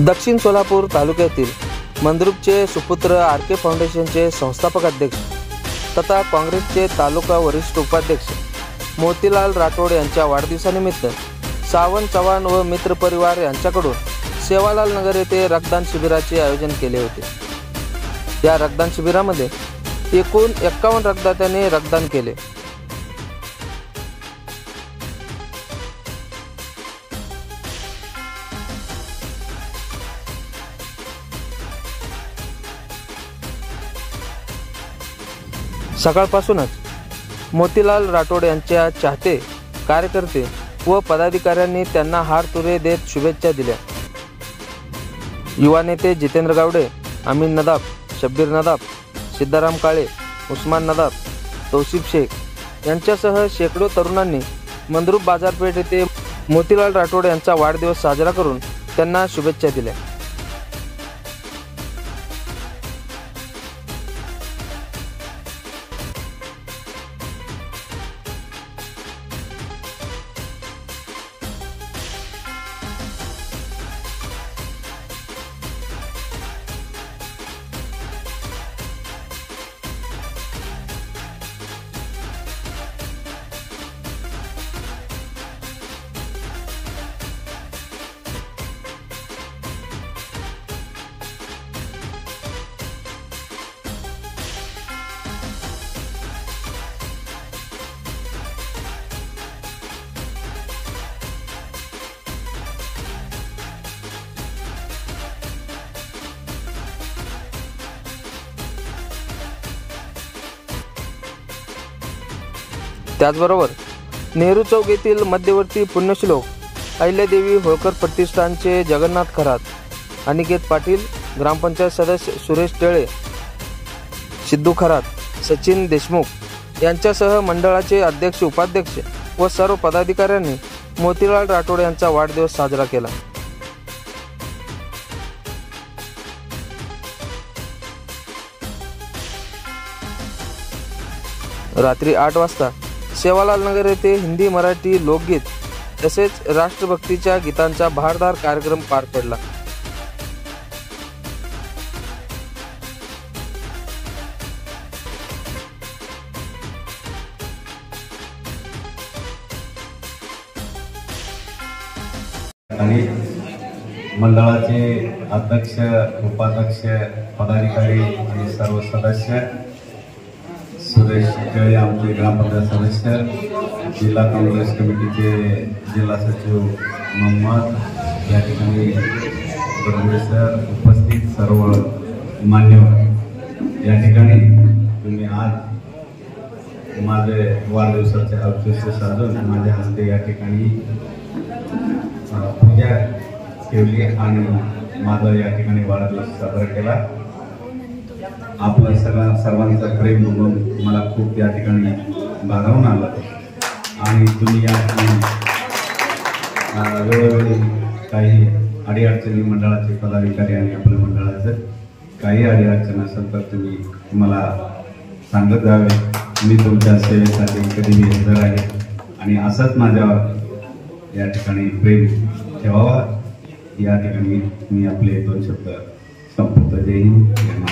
दक्षिण सोलापूर तालुक्यातील मंद्रुपचे सुपुत्र आर.के. फाउंडेशनचे संस्थापक अध्यक्ष तथा काँग्रेसचे तालुका वरिष्ठ उपाध्यक्ष मोतीलाल राठोड यांच्या वाढदिवसानिमित्त सावंत चव्हाण व मित्र परिवार यांच्याकडून सेवालाल नगर येथे रक्तदान शिबिराचे आयोजन केले होते। या रक्तदान शिबिरामध्ये एकूण 51 रक्तदात्यांनी रक्तदान केले। सकाळपासूनच मोतीलाल राठोड यांच्या चाहते कार्यकर्ते व पदाधिकाऱ्यांनी त्यांना हार तुरे देत शुभेच्छा दिल्या। युवा नेते जितेंद्र गावडे, अमीन नदाब, शब्बीर नदाब, सिद्धाराम काळे, उस्मान नदाब, तौसिफ शेख यांच्यासह शेकडो तरुणांनी मंद्रुप बाजारपेठ येथे मोतीलाल राठोड यांचा वाढदिवस साजरा करून त्यांना शुभेच्छा दिल्या। त्याचबरोबर नेहरू चौक येथील मध्यवर्ती पुण्यश्लोक अहिल्यादेवी होळकर प्रतिष्ठानचे जगन्नाथ खरात, अनिकेत पाटील, ग्रामपंचायत सदस्य सुरेश टेळे, सिद्धू खरात, सचिन देशमुख यांच्यासह मंडळाचे अध्यक्ष उपाध्यक्ष व सर्व पदाधिकाऱ्यांनी मोतीलाल राठोड यांचा वाढदिवस साजरा केला। रात्री 8 वाजता सेवालाल नगर येथे हिंदी मराठी लोकगीत तसेच राष्ट्रभक्तीच्या गीतांचा बहारदार कार्यक्रम पार पडला। आणि मंडळाचे अध्यक्ष, उपाध्यक्ष, पदाधिकारी आणि सर्व सदस्य, सुरेश टेळे आमचे ग्रामपंचायत सदस्य, जिल्हा काँग्रेस कमिटीचे जिल्हा सचिव मोहम्मद, या ठिकाणी सर उपस्थित सर्व मान्यवर, या ठिकाणी तुम्ही आज माझे वाढदिवसाचे औचित्य साधून माझ्या हस्ते या ठिकाणी पूजा ठेवली आणि माझा या ठिकाणी वाढदिवस साजरा केला। आपलं सर्वांचं प्रेम बघून मला खूप या ठिकाणी भारावून आलं आणि तुम्ही या ठिकाणी वेळोवेळी काही अडीअडचणी मंडळाचे पदाधिकारी आणि आपल्या मंडळाचं काही अडीअडचण असेल तर तुम्ही मला सांगत जावे। मी तुमच्या सेवेसाठी कधीही हजर आहे आणि असंच माझ्यावर या ठिकाणी प्रेम ठेवावा। या ठिकाणी मी आपले 2 शब्द संपवतो। जय हिंद।